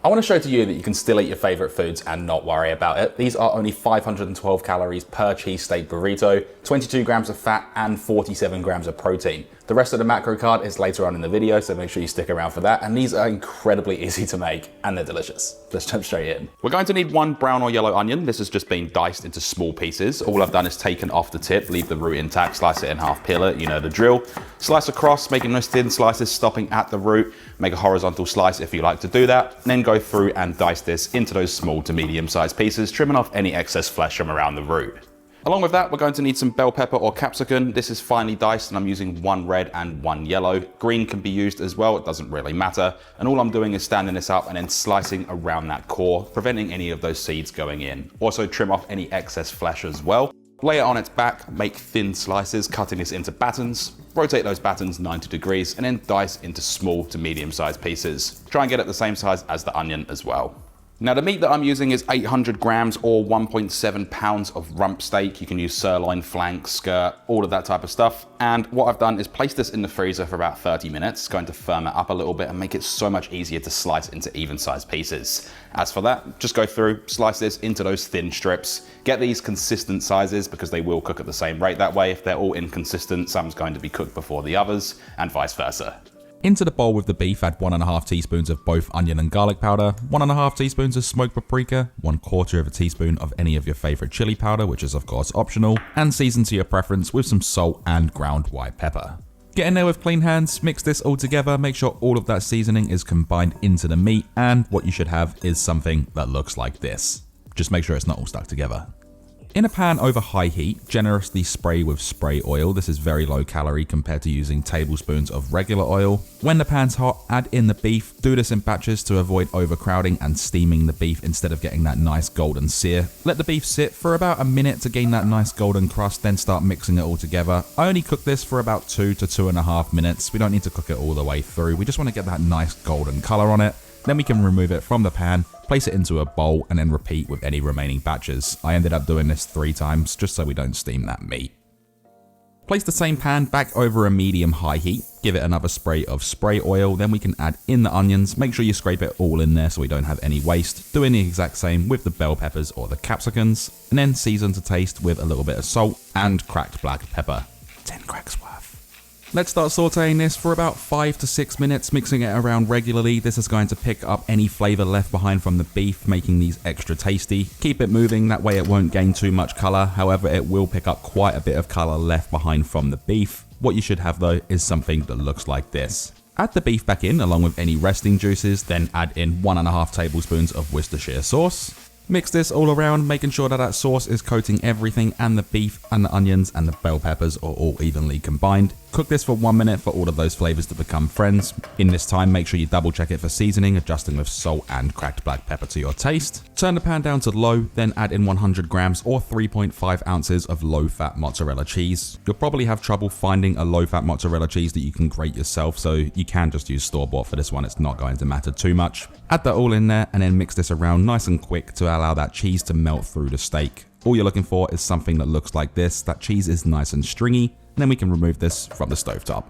I want to show to you that you can still eat your favorite foods and not worry about it. These are only 512 calories per cheesesteak burrito, 22 grams of fat and 47 grams of protein. The rest of the macro card is later on in the video, so make sure you stick around for that. And these are incredibly easy to make and they're delicious. Let's jump straight in. We're going to need one brown or yellow onion. This has just been diced into small pieces. All I've done is taken off the tip, leave the root intact, slice it in half, peel it, you know the drill. Slice across, making nice thin slices, stopping at the root. Make a horizontal slice if you like to do that. And then go through and dice this into those small to medium sized pieces, trimming off any excess flesh from around the root. Along with that, we're going to need some bell pepper or capsicum. This is finely diced and I'm using one red and one yellow. Green can be used as well, it doesn't really matter. And all I'm doing is standing this up and then slicing around that core, preventing any of those seeds going in. Also trim off any excess flesh as well. Lay it on its back, make thin slices, cutting this into battens. Rotate those battens 90 degrees and then dice into small to medium sized pieces. Try and get it the same size as the onion as well. Now the meat that I'm using is 800 grams or 1.7 pounds of rump steak. You can use sirloin, flank, skirt, all of that type of stuff. And what I've done is place this in the freezer for about 30 minutes. It's going to firm it up a little bit and make it so much easier to slice into even sized pieces. As for that, just go through, slice this into those thin strips. Get these consistent sizes because they will cook at the same rate that way. If they're all inconsistent, some's going to be cooked before the others and vice versa. Into the bowl with the beef, add 1.5 teaspoons of both onion and garlic powder, 1.5 teaspoons of smoked paprika, 1/4 teaspoon of any of your favorite chili powder, which is of course optional, and season to your preference with some salt and ground white pepper. Get in there with clean hands, mix this all together, make sure all of that seasoning is combined into the meat, and what you should have is something that looks like this. Just make sure it's not all stuck together. In a pan over high heat, generously spray with spray oil. This is very low calorie compared to using tablespoons of regular oil. When the pan's hot, add in the beef. Do this in batches to avoid overcrowding and steaming the beef instead of getting that nice golden sear. Let the beef sit for about a minute to gain that nice golden crust, then start mixing it all together. I only cook this for about 2 to 2.5 minutes. We don't need to cook it all the way through. We just want to get that nice golden color on it. Then we can remove it from the pan, place it into a bowl, and then repeat with any remaining batches. I ended up doing this 3 times just so we don't steam that meat. Place the same pan back over a medium-high heat, give it another spray of spray oil, then we can add in the onions. Make sure you scrape it all in there so we don't have any waste. Doing the exact same with the bell peppers or the capsicums, and then season to taste with a little bit of salt and cracked black pepper. 10 cracks worth. Let's start sauteing this for about 5 to 6 minutes, mixing it around regularly. This is going to pick up any flavor left behind from the beef, making these extra tasty. Keep it moving, that way it won't gain too much color. However, it will pick up quite a bit of color left behind from the beef. What you should have though is something that looks like this. Add the beef back in along with any resting juices, then add in 1.5 tablespoons of Worcestershire sauce. Mix this all around, making sure that sauce is coating everything and the beef and the onions and the bell peppers are all evenly combined. Cook this for 1 minute for all of those flavors to become friends. In this time, make sure you double check it for seasoning, adjusting with salt and cracked black pepper to your taste. Turn the pan down to low, then add in 100 grams or 3.5 ounces of low-fat mozzarella cheese. You'll probably have trouble finding a low-fat mozzarella cheese that you can grate yourself, so you can just use store-bought for this one. It's not going to matter too much. Add that all in there and then mix this around nice and quick to allow that cheese to melt through the steak. All you're looking for is something that looks like this. That cheese is nice and stringy, and then we can remove this from the stovetop.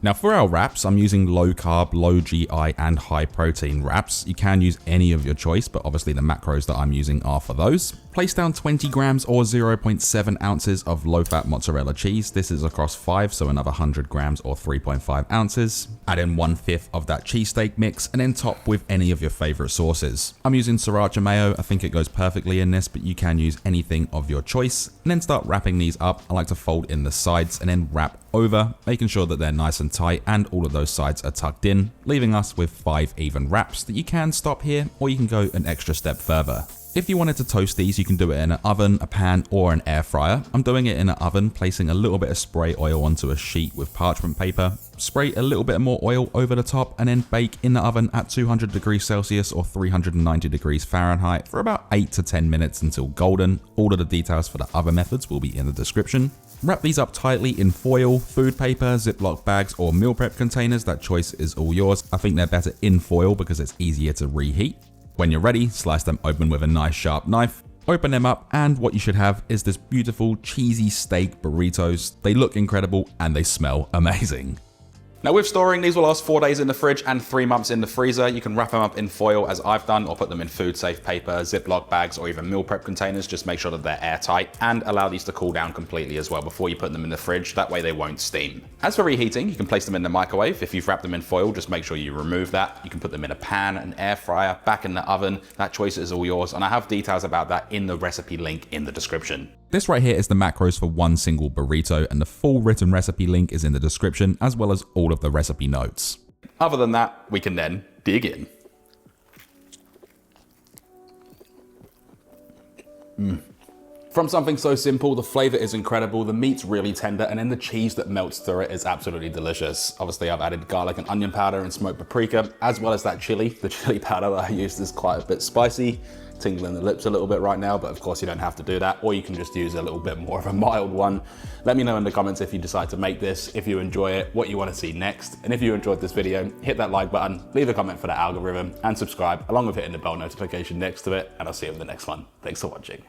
Now for our wraps, I'm using low carb, low GI and high protein wraps. You can use any of your choice, but obviously the macros that I'm using are for those. Place down 20 grams or 0.7 ounces of low fat mozzarella cheese. This is across 5, so another 100 grams or 3.5 ounces. Add in 1/5 of that cheesesteak mix and then top with any of your favorite sauces. I'm using sriracha mayo. I think it goes perfectly in this, but you can use anything of your choice. And then start wrapping these up. I like to fold in the sides and then wrap over, making sure that they're nice and tight and all of those sides are tucked in, leaving us with 5 even wraps that you can stop here or you can go an extra step further. If you wanted to toast these, you can do it in an oven, a pan, or an air fryer. I'm doing it in an oven, placing a little bit of spray oil onto a sheet with parchment paper. Spray a little bit more oil over the top and then bake in the oven at 200 degrees Celsius or 390 degrees Fahrenheit for about 8 to 10 minutes until golden. All of the details for the other methods will be in the description. Wrap these up tightly in foil, food paper, Ziploc bags, or meal prep containers. That choice is all yours. I think they're better in foil because it's easier to reheat. When you're ready, slice them open with a nice sharp knife. Open them up, and what you should have is this beautiful cheesy steak burritos. They look incredible and they smell amazing. Now with storing, these will last 4 days in the fridge and 3 months in the freezer. You can wrap them up in foil as I've done, or put them in food safe paper, Ziploc bags, or even meal prep containers. Just make sure that they're airtight, and allow these to cool down completely as well before you put them in the fridge. That way they won't steam. As for reheating, you can place them in the microwave. If you've wrapped them in foil, just make sure you remove that. You can put them in a pan, an air fryer, back in the oven. That choice is all yours, and I have details about that in the recipe link in the description. This right here is the macros for one single burrito, and the full written recipe link is in the description, as well as all of the recipe notes. Other than that, we can then dig in. From something so simple, the flavor is incredible, the meat's really tender, and then the cheese that melts through it is absolutely delicious. Obviously, I've added garlic and onion powder and smoked paprika, as well as that chili. The chili powder that I used is quite a bit spicy, tingling the lips a little bit right now, but of course you don't have to do that, or you can just use a little bit more of a mild one. Let me know in the comments if you decide to make this, if you enjoy it, what you want to see next, and if you enjoyed this video, hit that like button, leave a comment for the algorithm, and subscribe, along with hitting the bell notification next to it, and I'll see you in the next one. Thanks for watching.